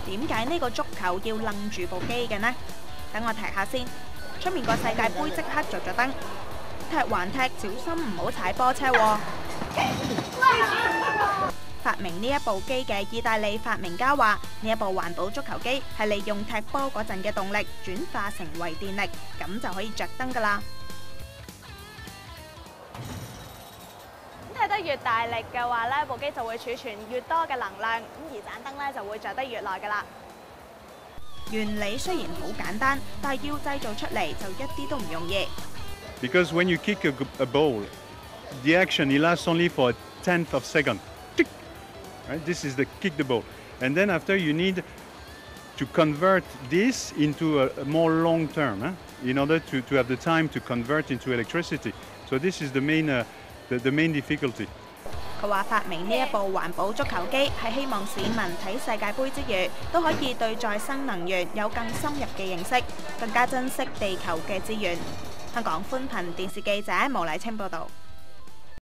點解呢個足球要楞住部機嘅呢？等我提下先。出面個世界盃即刻着咗燈，踢還踢，小心唔好踩波車喎。發明呢一部機嘅意大利發明家話：呢一部環保足球機係利用踢波嗰陣嘅動力轉化成為電力，咁就可以着燈㗎啦。踢得越大力嘅話呢，部機就會儲存越多嘅能量，咁而盞燈呢就會着得越耐㗎啦。原理雖然好簡單，但係要製造出嚟就一啲都唔容易。Because when you kick a ball, the action it lasts only for a tenth of a second. Right? This is the kick the ball, and then after you need to convert this into a more long term, in order to have the time to convert into electricity. So this is the main difficulty. 佢話發明呢一部環保足球機係希望市民睇世界盃之餘，都可以對再生能源有更深入嘅認識，更加珍惜地球嘅資源。香港寬頻電視記者毛麗清報導。